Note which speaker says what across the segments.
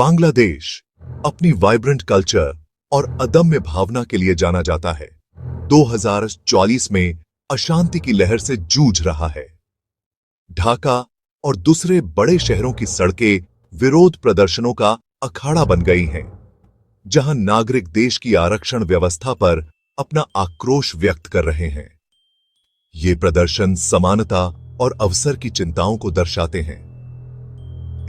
Speaker 1: बांग्लादेश अपनी vibrant culture और अदम्य भावना के लिए जाना जाता है। 2044 में अशांति की लहर से जूझ रहा है। ढाका और दूसरे बड़े शहरों की सड़कें विरोध प्रदर्शनों का अखाड़ा बन गई हैं, जहां नागरिक देश की आरक्षण व्यवस्था पर अपना आक्रोश व्यक्त कर रहे हैं। ये प्रदर्शन समानता और अवसर की चिंताओं को दर्शाते हैं।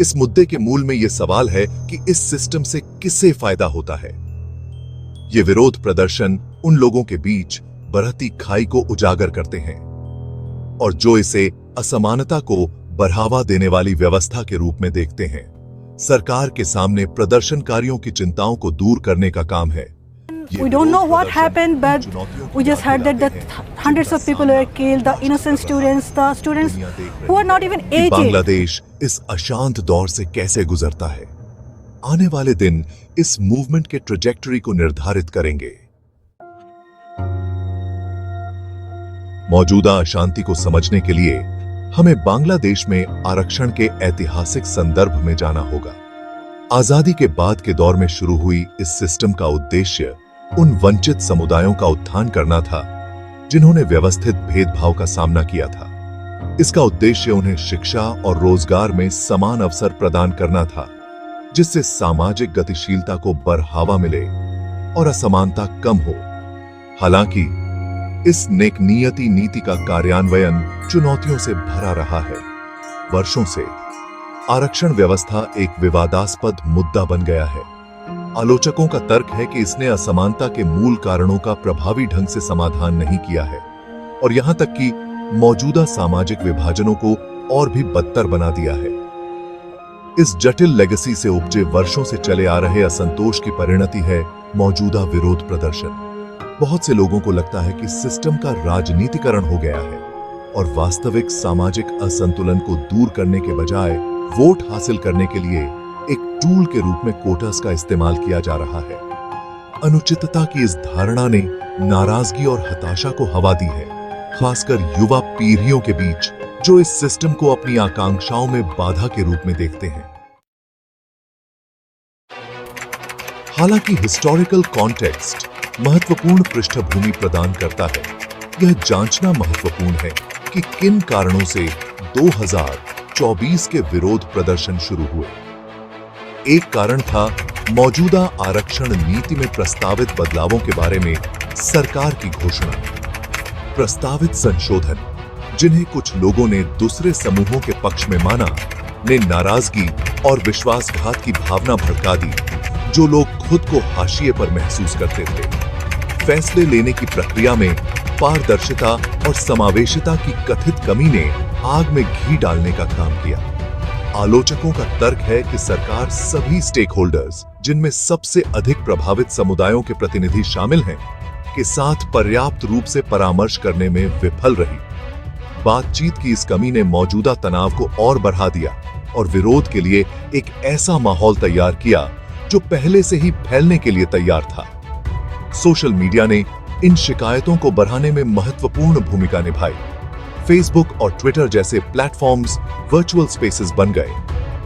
Speaker 1: इस मुद्दे के मूल में यह सवाल है कि इस सिस्टम से किसे फायदा होता है। ये विरोध प्रदर्शन उन लोगों के बीच बढ़ती खाई को उजागर करते हैं और जो इसे असमानता को बढ़ावा देने वाली व्यवस्था के रूप में देखते हैं। सरकार के सामने प्रदर्शनकारियों की चिंताओं को दूर करने का काम है।
Speaker 2: We don't know what happened, but we just heard that hundreds of people were killed, the innocent students, the students who are not even 18.
Speaker 1: Bangladesh इस अशांत दौर से कैसे गुजरता है? आने वाले दिन इस मूवमेंट के ट्रैजेक्टरी को निर्धारित करेंगे। मौजूदा अशांति को समझने के लिए हमें बांग्लादेश में आरक्षण के ऐतिहासिक संदर्भ में जाना होगा। आजादी के बाद के दौर में शुरू हुई इस सिस्टम का उद्देश्य उन वंचित समुदायों का उत्थान करना था जिन्होंने व्यवस्थित भेदभाव का सामना किया था। इसका उद्देश्य उन्हें शिक्षा और रोजगार में समान अवसर प्रदान करना था, जिससे सामाजिक गतिशीलता को बढ़ावा मिले और असमानता कम हो। हालांकि इस नेकनियती नीति का कार्यान्वयन चुनौतियों से भरा रहा है। वर्षों से आरक्षण व्यवस्था एक विवादास्पद मुद्दा बन गया है। आलोचकों का तर्क है कि इसने असमानता के मूल कारणों का प्रभावी ढंग से समाधान नहीं किया है और यहां तक कि मौजूदा सामाजिक विभाजनों को और भी बदतर बना दिया है। इस जटिल लेगेसी से उपजे वर्षों से चले आ रहे असंतोष की परिणति है मौजूदा विरोध प्रदर्शन। बहुत से लोगों को लगता है कि सिस्टम का राजनीतिकरण हो गया है और वास्तविक सामाजिक असंतुलन को दूर करने के बजाय वोट हासिल करने के लिए एक टूल के रूप में कोटास का इस्तेमाल किया जा रहा है। अनुचितता की इस धारणा ने नाराजगी और हताशा को हवा दी है, खासकर युवा पीढ़ियों के बीच जो इस सिस्टम को अपनी आकांक्षाओं में बाधा के रूप में देखते हैं। हालांकि हिस्टोरिकल कॉन्टेक्स्ट महत्वपूर्ण पृष्ठभूमि प्रदान करता है। यह जांचना महत्वपूर्ण है कि किन कारणों से 2024 के विरोध प्रदर्शन शुरू हुए। एक कारण था मौजूदा आरक्षण नीति में प्रस्तावित बदलावों के बारे में सरकार की घोषणा। प्रस्तावित संशोधन, जिन्हें कुछ लोगों ने दूसरे समूहों के पक्ष में माना, ने नाराजगी और विश्वासघात की भावना भड़का दी, जो लोग खुद को हाशिए पर महसूस करते थे। फैसले लेने की प्रक्रिया में पारदर्शिता और समावेशिता की कथित कमी ने आग में घी डालने का काम किया। आलोचकों का तर्क है कि सरकार सभी स्टेक होल्डर्स, जिनमें सबसे अधिक प्रभावित समुदायों के प्रतिनिधि शामिल हैं, के साथ पर्याप्त रूप से परामर्श करने में विफल रही। बातचीत की इस कमी ने मौजूदा तनाव को और बढ़ा दिया और विरोध के लिए एक ऐसा माहौल तैयार किया जो पहले से ही फैलने के लिए तैयार था। सोशल मीडिया ने इन शिकायतों को बढ़ाने में महत्वपूर्ण भूमिका निभाई। फेसबुक और ट्विटर जैसे प्लेटफॉर्म्स वर्चुअल स्पेसेस बन गए,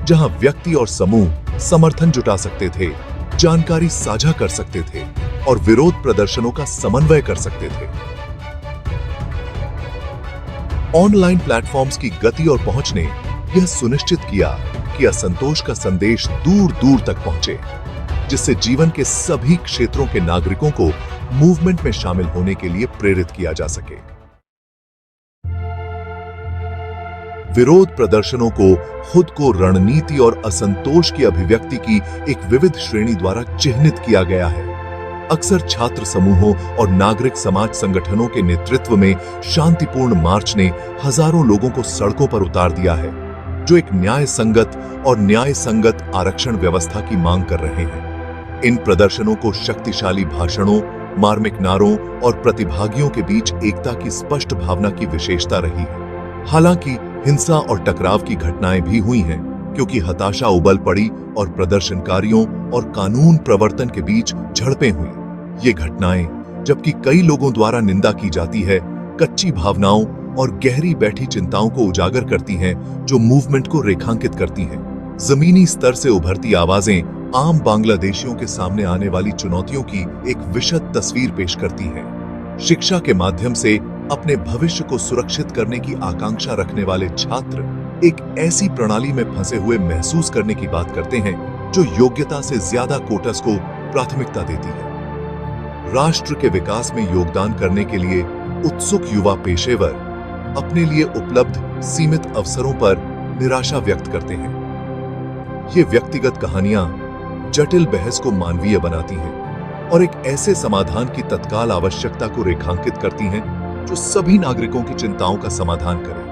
Speaker 1: जहां व्यक्ति और समूह समर्थन जुटा सकते थे, जानकारी साझा कर सकते थे और विरोध प्रदर्शनों का समन्वय कर सकते थे। ऑनलाइन प्लेटफॉर्म्स की गति और पहुंच ने यह सुनिश्चित किया कि असंतोष का संदेश दूर दूर तक पहुंचे, जिससे जीवन के सभी क्षेत्रों के नागरिकों को मूवमेंट में शामिल होने के लिए प्रेरित किया जा सके। विरोध प्रदर्शनों को खुद को रणनीति और असंतोष की अभिव्यक्ति की एक विविध श्रेणी द्वारा चिह्नित किया गया है। अक्सर छात्र समूहों और नागरिक समाज संगठनों के नेतृत्व में शांतिपूर्ण मार्च ने हजारों लोगों को सड़कों पर उतार दिया है, जो एक न्याय संगत आरक्षण व्यवस्था की मांग कर रहे हैं। इन प्रदर्शनों को शक्तिशाली भाषणों, मार्मिक नारों और प्रतिभागियों के बीच एकता की स्पष्ट भावना की विशेषता रही है। हालांकि हिंसा और टकराव की घटनाएं भी हुई हैं, क्योंकि हताशा उबल पड़ी और प्रदर्शनकारियों और कानून प्रवर्तन के बीच झड़पें हुई। ये घटनाएं, जबकि कई लोगों द्वारा निंदा की जाती है, कच्ची भावनाओं और गहरी बैठी चिंताओं को उजागर करती हैं, जो मूवमेंट को रेखांकित करती हैं। जमीनी स्तर से उभरती आवाजें आम बांग्लादेशियों के सामने आने वाली चुनौतियों की एक विशद तस्वीर पेश करती है। शिक्षा के माध्यम से अपने भविष्य को सुरक्षित करने की आकांक्षा रखने वाले छात्र एक ऐसी प्रणाली में फंसे हुए महसूस करने की बात करते हैं जो योग्यता से ज्यादा कोटस को प्राथमिकता देती है। राष्ट्र के विकास में योगदान करने के लिए उत्सुक युवा पेशेवर अपने लिए उपलब्ध सीमित अवसरों पर निराशा व्यक्त करते हैं। ये व्यक्तिगत कहानियां जटिल बहस को मानवीय बनाती हैं और एक ऐसे समाधान की तत्काल आवश्यकता को रेखांकित करती हैं जो सभी नागरिकों की चिंताओं का समाधान करे।